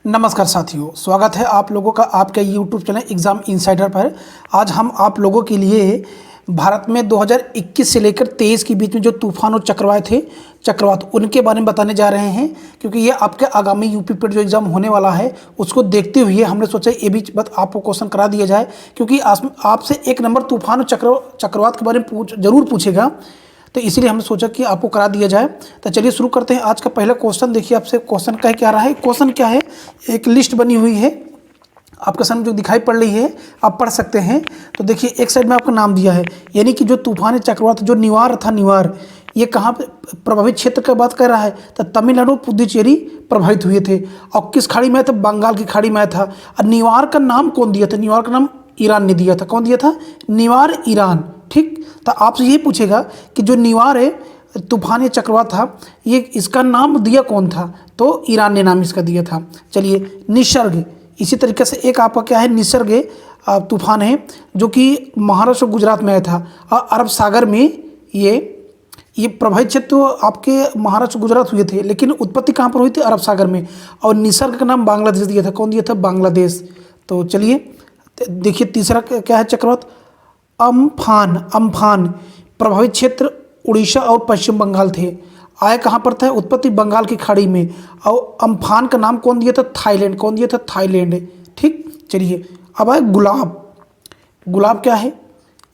नमस्कार साथियों, स्वागत है आप लोगों का आपके YouTube चैनल एग्ज़ाम इनसाइडर पर। आज हम आप लोगों के लिए भारत में 2021 से लेकर 23 के बीच में जो तूफान और चक्रवात उनके बारे में बताने जा रहे हैं, क्योंकि ये आपके आगामी यूपी पर जो एग्ज़ाम होने वाला है उसको देखते हुए हमने सोचा ये भी बात आपको क्वेश्चन करा दिया जाए, क्योंकि आपसे एक नंबर तूफान और चक्रवात के बारे में जरूर पूछेगा, तो इसीलिए हमने सोचा कि आपको करा दिया जाए। तो चलिए शुरू करते हैं। आज का पहला क्वेश्चन देखिए, आपसे क्वेश्चन कह क्या रहा है। क्वेश्चन क्या है, एक लिस्ट बनी हुई है आपके सामने जो दिखाई पड़ रही है, आप पढ़ सकते हैं। तो देखिए एक साइड में आपका नाम दिया है, यानी कि जो तूफान चक्रवात जो निवार था, निवार ये कहाँ पे प्रभावित क्षेत्र का बात कर रहा है, तो तमिलनाडु पुदुचेरी प्रभावित हुए थे। और किस खाड़ी में था? बंगाल की खाड़ी में था। और निवार का नाम कौन दिया था? निवार का नाम ईरान ने दिया था। कौन दिया था? निवार, ईरान। ठीक, तो आपसे ये पूछेगा कि जो निवार है तूफान या चक्रवात था, ये इसका नाम दिया कौन था? तो ईरान ने नाम इसका दिया था। चलिए, निसर्ग, इसी तरीके से एक आपका क्या है, निसर्ग तूफान है जो कि महाराष्ट्र और गुजरात में आया था और अरब सागर में ये प्रभावित क्षेत्र तो आपके महाराष्ट्र गुजरात हुए थे, लेकिन उत्पत्ति कहाँ पर हुई थी? अरब सागर में। और निसर्ग का नाम बांग्लादेश दिया था। कौन दिया था? बांग्लादेश। तो चलिए देखिए तीसरा क्या है, चक्रवात अम्फान प्रभावित क्षेत्र उड़ीसा और पश्चिम बंगाल थे। आया कहाँ पर था? उत्पत्ति बंगाल की खाड़ी में। और अम्फान का नाम कौन दिया था? थाईलैंड। कौन दिया था? थाईलैंड। ठीक, चलिए अब आए गुलाब। गुलाब क्या है?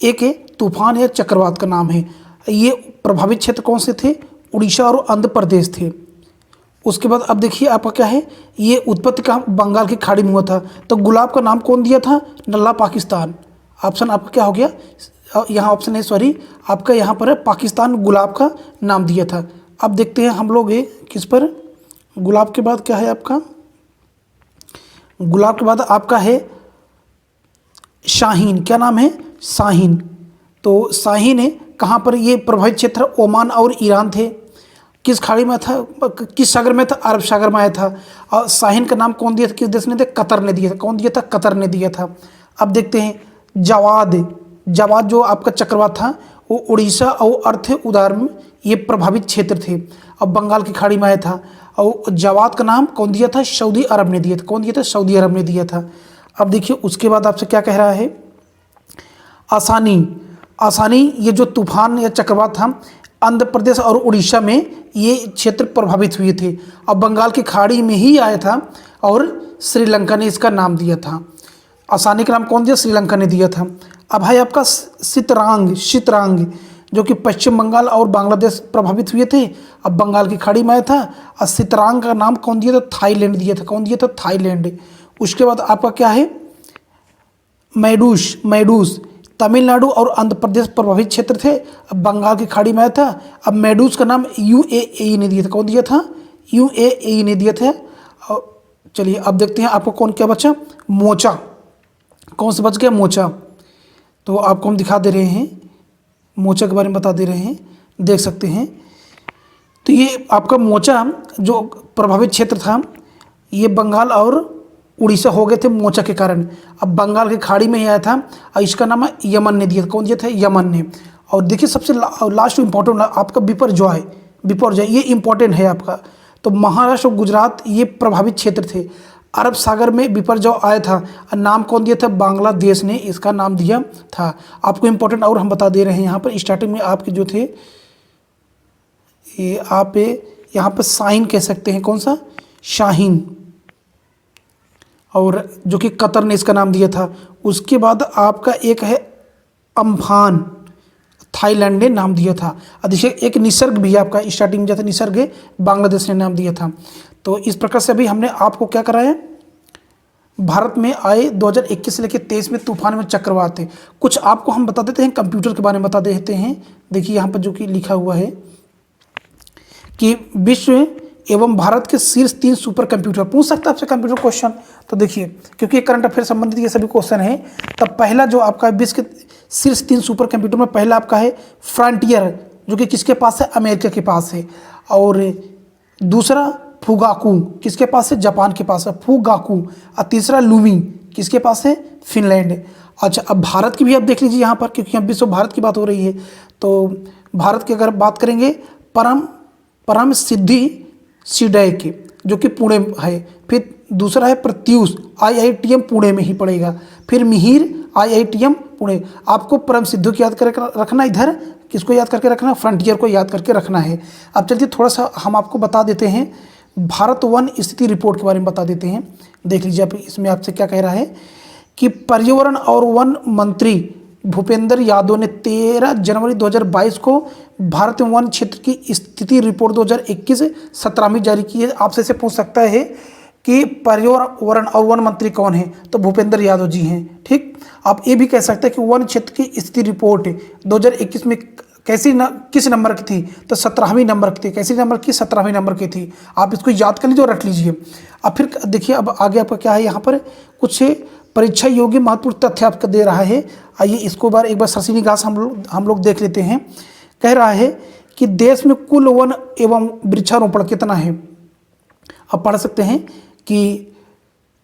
एक है तूफान या चक्रवात का नाम है। ये प्रभावित क्षेत्र कौन से थे? उड़ीसा और आंध्र प्रदेश थे। उसके बाद अब देखिए आपका क्या है, ये उत्पत्ति कहाँ? बंगाल की खाड़ी में हुआ था। तो गुलाब का नाम कौन दिया था? नल्ला पाकिस्तान। ऑप्शन आपका क्या हो गया यहाँ? ऑप्शन है, सॉरी, आपका यहाँ पर है पाकिस्तान, गुलाब का नाम दिया था। अब देखते हैं हम लोग किस पर। गुलाब के बाद क्या है आपका? गुलाब के बाद आपका है शाहीन। क्या नाम है? शाहीन। तो शाहीन है कहाँ पर? ये प्रभावित क्षेत्र ओमान और ईरान थे। किस खाड़ी में था? किस सागर में था? अरब सागर में आया था। और शाहीन का नाम कौन दिया था? किस देश ने दिया? कतर ने दिया था। कौन दिया था? कतर ने दिया था। अब देखते हैं जवाद जो आपका चक्रवात था वो उड़ीसा और अर्थ उदार में ये प्रभावित क्षेत्र थे। अब बंगाल की खाड़ी में आया था। और जवाद का नाम कौन दिया था? सऊदी अरब ने दिया था। कौन दिया था? सऊदी अरब ने दिया था। अब देखिए उसके बाद आपसे क्या कह रहा है, आसानी ये जो तूफान या चक्रवात था आंध्र प्रदेश और उड़ीसा में ये क्षेत्र प्रभावित हुए थे। अब बंगाल की खाड़ी में ही आया था और श्रीलंका ने इसका नाम दिया था। आसानी का नाम कौन दिया? श्रीलंका ने दिया था। अब है आपका सितरांग जो कि पश्चिम बंगाल और बांग्लादेश प्रभावित हुए थे। अब बंगाल की खाड़ी में आया था। और सितरांग का नाम कौन दिया था? थाईलैंड दिया था। कौन दिया था? थाईलैंड। उसके बाद आपका क्या है, मैडूस तमिलनाडु और आंध्र प्रदेश प्रभावित क्षेत्र थे। अब बंगाल की खाड़ी में आया था। अब मैडूस का नाम यूएई ने दिया था। कौन दिया था? यूएई ने दिया था। चलिए अब देखते हैं आपको कौन क्या बचा, मोचा। कौन सा बच गया? मोचा। तो आपको हम दिखा दे रहे हैं, मोचा के बारे में बता दे रहे हैं, देख सकते हैं। तो ये आपका मोचा जो प्रभावित क्षेत्र था ये बंगाल और उड़ीसा हो गए थे मोचा के कारण। अब बंगाल की खाड़ी में ही आया था और इसका नाम यमन ने दिया था। कौन दिया था? यमन ने। और देखिए सबसे लास्ट इंपॉर्टेंट आपका बिपरजॉय ये इंपॉर्टेंट है आपका। तो महाराष्ट्र और गुजरात ये प्रभावित क्षेत्र थे। अरब सागर में बिपरजॉय आया था और नाम कौन दिया था? बांग्लादेश ने इसका नाम दिया था। आपको इंपॉर्टेंट और हम बता दे रहे हैं यहाँ पर। स्टार्टिंग में आपके जो थे ये आप यहाँ पर शाहीन कह सकते हैं। कौन सा? शाहीन। और जो कि कतर ने इसका नाम दिया था। उसके बाद आपका एक है अम्फान, थाईलैंड ने नाम दिया था। देखिए एक निसर्ग भी आपका स्टार्टिंग में जैसे निसर्ग है बांग्लादेश ने नाम दिया था। तो इस प्रकार से अभी हमने आपको क्या कराया, भारत में आए 2021 से लेकर 23 में तूफान में चक्रवात थे। कुछ आपको हम बता देते हैं कंप्यूटर के बारे में बता देते हैं। देखिए यहाँ पर जो कि लिखा हुआ है कि विश्व एवं भारत के शीर्ष 3 सुपर कंप्यूटर। पूछ सकता है आपसे कंप्यूटर क्वेश्चन। तो देखिए क्योंकि करंट अफेयर संबंधित ये सभी क्वेश्चन है, तब पहला जो आपका विश्व के शीर्ष 3 सुपर कंप्यूटर में पहला आपका है फ्रंटियर जो कि किसके पास है? अमेरिका के पास है। और दूसरा फुगाकू किसके पास है? जापान के पास है, फुगाकू। और तीसरा लूमी किसके पास है? फिनलैंड। अच्छा अब भारत की भी आप देख लीजिए यहाँ पर, क्योंकि अब विश्व भारत की बात हो रही है। तो भारत की अगर बात करेंगे परम सिद्धि सीडय की जो कि पुणे है। फिर दूसरा है प्रत्यूष, IITM पुणे में ही पड़ेगा। फिर मिहिर, IITM पुणे। आपको परम सिद्धू को याद करके रखना, इधर किसको याद करके रखना, फ्रंटियर को याद करके रखना है। अब चलिए थोड़ा सा हम आपको बता देते हैं, भारत वन स्थिति रिपोर्ट के बारे में बता देते हैं। देख लीजिए आप इसमें आपसे क्या कह रहा है कि पर्यावरण और वन मंत्री भूपेंद्र यादव ने 13 जनवरी 2022 को भारत में वन क्षेत्र की स्थिति रिपोर्ट 2021 17वीं जारी की है। आपसे से पूछ सकता है कि पर्यावरण और वन मंत्री कौन है, तो भूपेंद्र यादव जी हैं। ठीक, आप ये भी कह सकते हैं कि वन क्षेत्र की स्थिति रिपोर्ट 2021 में किस नंबर की थी, तो 17वीं नंबर की थी। कैसी नंबर की, 17वीं नंबर की थी। आप इसको याद कर लीजिए और रख लीजिए। अब फिर देखिए अब आगे आपका क्या है, यहाँ पर कुछ परीक्षा योग्य महत्वपूर्ण तथ्य आपका दे रहा है। आइए इसको एक बार सरसी निगाह हम लोग देख लेते हैं। कह रहा है कि देश में कुल वन एवं वृक्षारोपण कितना है। आप पढ़ सकते हैं कि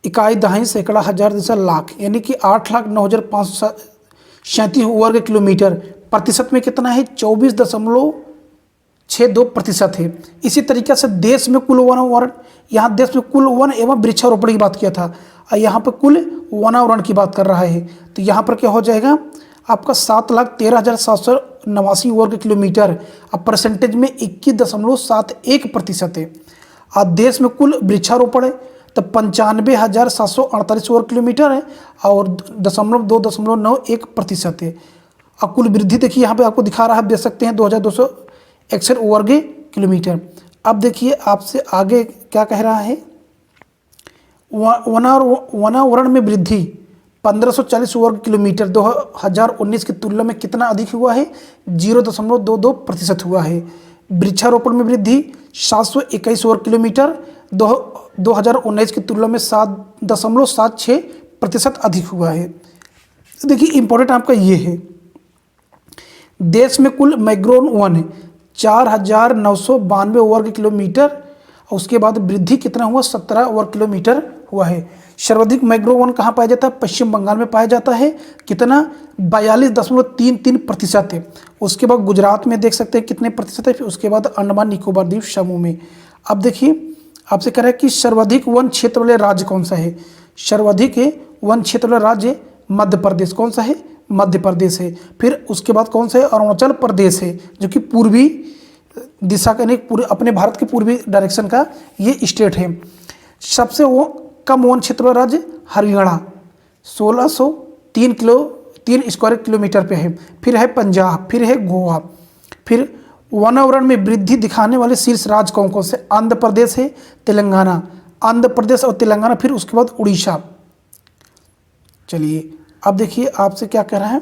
इकाई, दहाई, सैकड़ा, हजार, दशा, लाख, यानी कि 8,09,537 वर्ग किलोमीटर। प्रतिशत में कितना है, 24.62% है। इसी तरीके से देश में कुल वन, यहाँ देश में कुल वन एवं वृक्षारोपण की बात किया था, और यहाँ पर कुल वनावरण की बात कर रहा है। तो यहाँ पर क्या हो जाएगा आपका 7,13,789 वर्ग किलोमीटर। अब परसेंटेज में 21.71% है। और देश में कुल वृक्षारोपण है तो 95,748 वर्ग किलोमीटर है और 2.91% है। और कुल वृद्धि देखिए यहाँ पे आपको दिखा रहा है, देख सकते हैं 2,261 वर्ग किलोमीटर। अब देखिए आपसे आगे क्या कह रहा है, वनावरण में वृद्धि 1540 वर्ग किलोमीटर 2019 की तुलना में कितना अधिक हुआ है, 0.22% हुआ है। वृक्षारोपण में वृद्धि 721 वर्ग किलोमीटर 2019 की तुलना में 7.76% अधिक हुआ है। देखिए इंपॉर्टेंट आपका ये है, देश में कुल मैंग्रोव वन है 4,992 वर्ग किलोमीटर, और उसके बाद वृद्धि कितना हुआ, 17 वर्ग किलोमीटर हुआ है। सर्वाधिक मैंग्रोव वन कहाँ पाया जाता है, पश्चिम बंगाल में पाया जाता है, कितना 42.33% है। उसके बाद गुजरात में देख सकते हैं कितने प्रतिशत है, फिर उसके बाद अंडमान निकोबार द्वीप समूह में। अब देखिए आपसे कह रहा है कि सर्वाधिक वन क्षेत्र वाले राज्य कौन सा है। सर्वाधिक वन क्षेत्र वाला राज्य मध्य प्रदेश, कौन सा है, मध्य प्रदेश है। फिर उसके बाद कौन सा है, अरुणाचल प्रदेश है, जो कि पूर्वी दिशा का, पूरे अपने भारत के पूर्वी डायरेक्शन का ये स्टेट है। सबसे कम वन क्षेत्र वाला राज्य हरियाणा 1603 स्क्वायर किलोमीटर पे है। फिर है पंजाब, फिर है गोवा। फिर वनावरण में वृद्धि दिखाने वाले शीर्ष राज्य कौन कौन से, आंध्र प्रदेश है, तेलंगाना, आंध्र प्रदेश और तेलंगाना, फिर उसके बाद उड़ीसा। चलिए अब देखिए आपसे क्या कह रहा है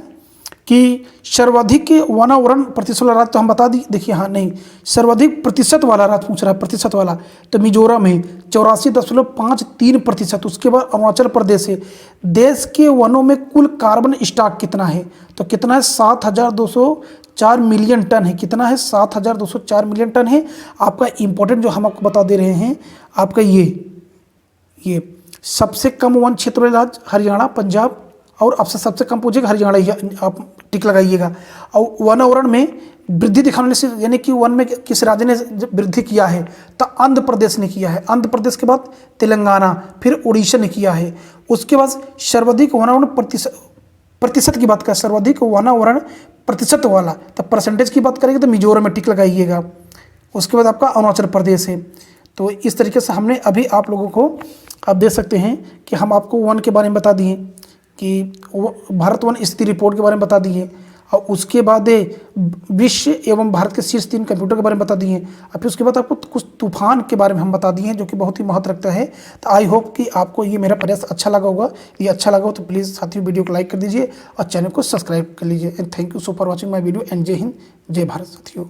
कि सर्वाधिक वनावरण प्रतिशत वाला राज्य तो हम बता दी, देखिए हाँ नहीं, सर्वाधिक प्रतिशत वाला राज्य पूछ रहा है, प्रतिशत वाला, तो मिजोरम है 84.53%। उसके बाद अरुणाचल प्रदेश है। देश के वनों में कुल कार्बन स्टॉक कितना है, तो कितना है, 7,204 मिलियन टन है। कितना है, 7,204 मिलियन टन है। आपका इंपॉर्टेंट जो हम आपको बता दे रहे हैं, आपका ये सबसे कम वन क्षेत्र वाले राज्य हरियाणा, पंजाब, और आपसे सबसे कम पूछेगा हरियाणा, आप टिक लगाइएगा। और वनावरण में वृद्धि दिखाने से, यानी कि वन में किस राज्य ने वृद्धि किया है, तो आंध्र प्रदेश ने किया है। आंध्र प्रदेश के बाद तेलंगाना, फिर उड़ीसा ने किया है। उसके बाद सर्वाधिक वनावरण प्रतिशत की बात करें, सर्वाधिक वनावरण प्रतिशत वाला, तो परसेंटेज की बात करेंगे तो मिजोरम में टिक लगाइएगा। उसके बाद आपका अरुणाचल प्रदेश है। तो इस तरीके से हमने अभी आप लोगों को, आप देख सकते हैं कि हम आपको वन के बारे में बता दिए, कि भारत वन स्थिति रिपोर्ट के बारे में बता दिए, और उसके बाद विश्व एवं भारत के शीर्ष 3 कंप्यूटर के बारे में बता दिए, और फिर उसके बाद आपको कुछ तूफान के बारे में हम बता दिए हैं, जो कि बहुत ही महत्व रखता है। तो आई होप कि आपको ये मेरा प्रयास अच्छा लगा होगा। ये अच्छा लगा हो तो प्लीज़ साथियों वीडियो को लाइक कर दीजिए और चैनल को सब्सक्राइब कर लीजिए। And thank you so for watching my video. And जय हिंद, जय भारत साथियों।